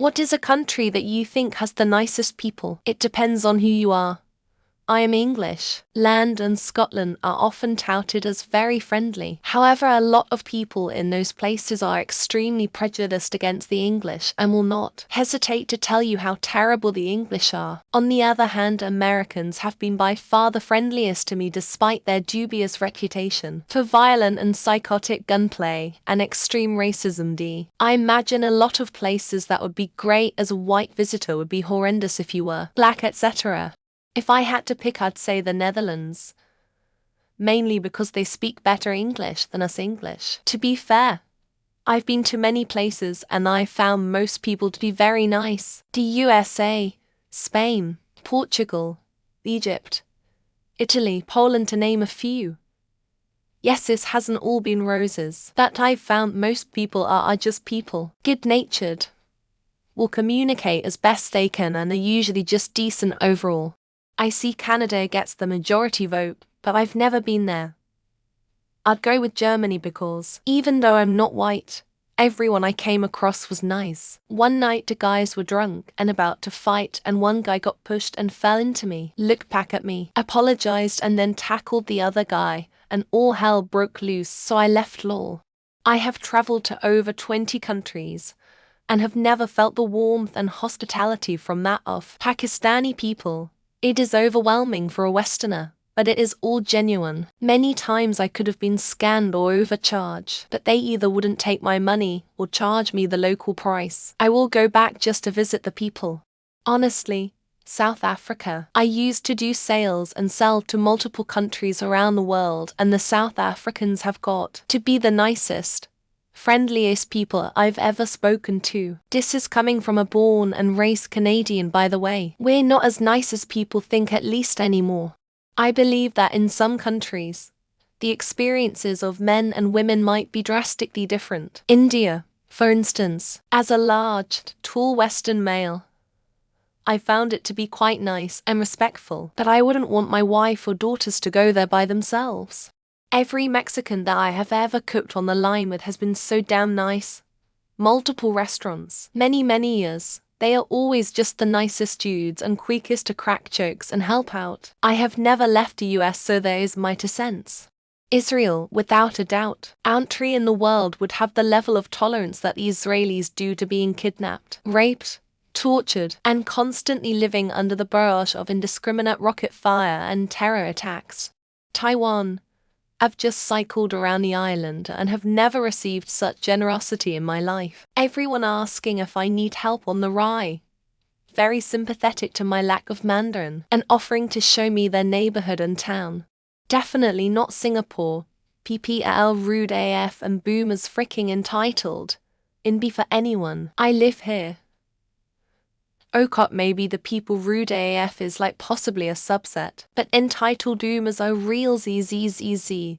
What is a country that you think has the nicest people? It depends on who you are. I am English. Land and Scotland are often touted as very friendly. However, a lot of people in those places are extremely prejudiced against the English and will not hesitate to tell you how terrible the English are. On the other hand, Americans have been by far the friendliest to me despite their dubious reputation for violent and psychotic gunplay and extreme racism. I imagine a lot of places that would be great as a white visitor would be horrendous if you were black, etc. If I had to pick, I'd say the Netherlands, mainly because they speak better English than us English. To be fair, I've been to many places and I've found most people to be very nice. The USA, Spain, Portugal, Egypt, Italy, Poland, to name a few. Yes, this hasn't all been roses, but I've found most people are just people, good-natured, will communicate as best they can and are usually just decent overall. I see Canada gets the majority vote, but I've never been there. I'd go with Germany because, even though I'm not white, everyone I came across was nice. One night the guys were drunk and about to fight and one guy got pushed and fell into me, looked back at me, apologized and then tackled the other guy, and all hell broke loose, so I left lol. I have traveled to over 20 countries and have never felt the warmth and hospitality from that of Pakistani people. It is overwhelming for a Westerner, but it is all genuine. Many times I could have been scammed or overcharged, but they either wouldn't take my money or charge me the local price. I will go back just to visit the people. Honestly, South Africa. I used to do sales and sell to multiple countries around the world, and the South Africans have got to be the nicest, friendliest people I've ever spoken to. This is coming from a born and raised Canadian, by the way. We're not as nice as people think, at least anymore. I believe that in some countries, the experiences of men and women might be drastically different. India, for instance, as a large, tall Western male, I found it to be quite nice and respectful, but I wouldn't want my wife or daughters to go there by themselves. Every Mexican that I have ever cooked on the line with has been so damn nice. Multiple restaurants, many years. They are always just the nicest dudes and quickest to crack jokes and help out. I have never left the US, so there is my 2 cents. Israel, without a doubt. Country in the world would have the level of tolerance that the Israelis do to being kidnapped, raped, tortured, and constantly living under the barrage of indiscriminate rocket fire and terror attacks. Taiwan. I've just cycled around the island and have never received such generosity in my life. Everyone asking if I need help on the rye. Very sympathetic to my lack of Mandarin and offering to show me their neighborhood and town. Definitely not Singapore. PPL rude AF and boomers freaking entitled. In B for anyone. I live here. OCOT, maybe the people rude AF is like possibly a subset, but entitled boomers are real ZZZZ,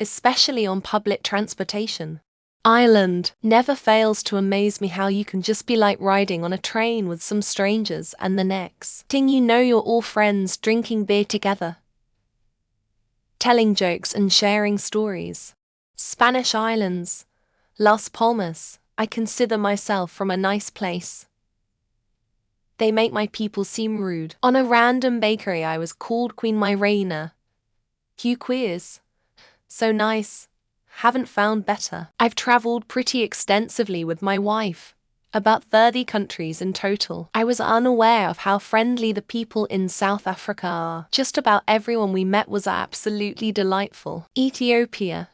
especially on public transportation. Ireland never fails to amaze me how you can just be like riding on a train with some strangers and the next thing you know you're all friends drinking beer together, telling jokes and sharing stories. Spanish Islands, Las Palmas. I consider myself from a nice place. They make my people seem rude. On a random bakery I was called Queen My Reina. Hugh queers. So nice. Haven't found better. I've traveled pretty extensively with my wife. About 30 countries in total. I was unaware of how friendly the people in South Africa are. Just about everyone we met was absolutely delightful. Ethiopia.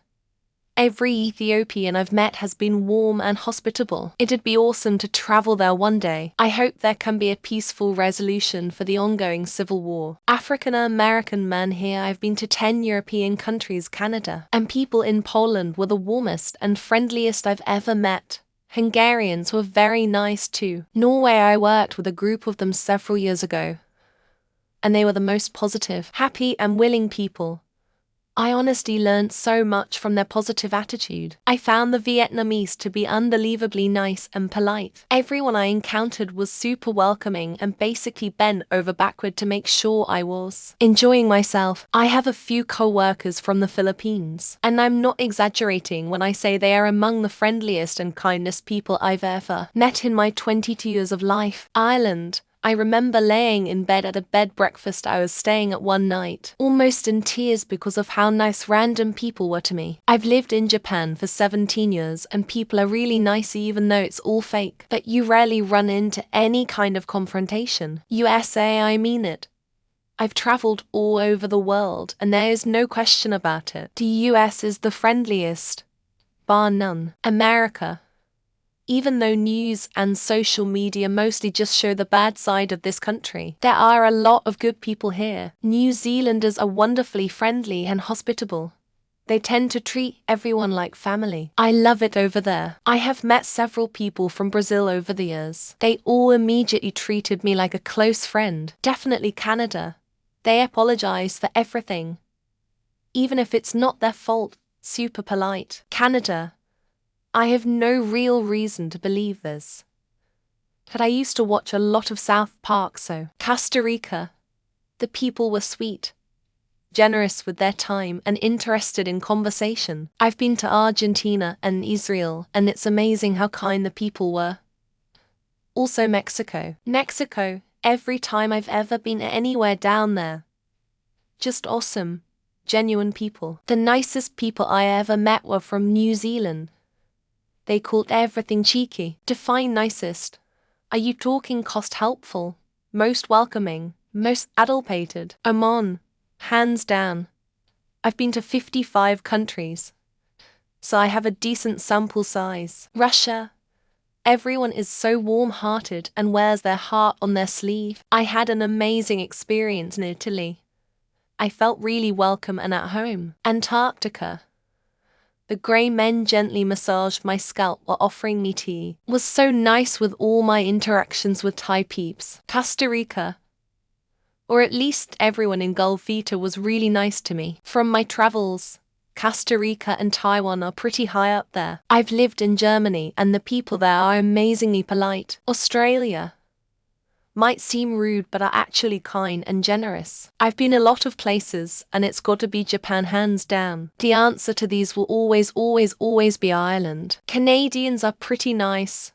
Every Ethiopian I've met has been warm and hospitable. It'd be awesome to travel there one day. I hope there can be a peaceful resolution for the ongoing civil war. African-American man here. I've been to 10 European countries, Canada, and people in Poland were the warmest and friendliest I've ever met. Hungarians were very nice too. Norway, I worked with a group of them several years ago, and they were the most positive, happy and willing people. I honestly learned so much from their positive attitude. I found the Vietnamese to be unbelievably nice and polite. Everyone I encountered was super welcoming and basically bent over backward to make sure I was enjoying myself. I have a few co-workers from the Philippines, and I'm not exaggerating when I say they are among the friendliest and kindest people I've ever met in my 22 years of life. Ireland. I remember laying in bed at a bed breakfast I was staying at one night, almost in tears because of how nice random people were to me. I've lived in Japan for 17 years and people are really nice even though it's all fake. But you rarely run into any kind of confrontation. USA, I mean it. I've traveled all over the world and there is no question about it. The US is the friendliest, bar none. America. Even though news and social media mostly just show the bad side of this country, there are a lot of good people here. New Zealanders are wonderfully friendly and hospitable. They tend to treat everyone like family. I love it over there. I have met several people from Brazil over the years. They all immediately treated me like a close friend. Definitely Canada. They apologize for everything, even if it's not their fault. Super polite. Canada. I have no real reason to believe this, but I used to watch a lot of South Park, so. Costa Rica. The people were sweet, generous with their time and interested in conversation. I've been to Argentina and Israel, and it's amazing how kind the people were. Also Mexico. Mexico, every time I've ever been anywhere down there. Just awesome, genuine people. The nicest people I ever met were from New Zealand. They called everything cheeky. Define nicest. Are you talking cost helpful, most welcoming, most adulpated? Oman, hands down. I've been to 55 countries, so I have a decent sample size. Russia. Everyone is so warm-hearted and wears their heart on their sleeve. I had an amazing experience in Italy. I felt really welcome and at home. Antarctica. The grey men gently massaged my scalp while offering me tea. Was so nice with all my interactions with Thai peeps. Costa Rica. Or at least everyone in Gulfita was really nice to me. From my travels, Costa Rica and Taiwan are pretty high up there. I've lived in Germany and the people there are amazingly polite. Australia. Might seem rude but are actually kind and generous. I've been a lot of places and it's got to be Japan hands down. The answer to these will always be Ireland. Canadians are pretty nice,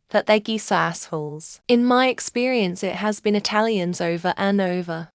but they're geese assholes. In my experience it has been Italians over and over.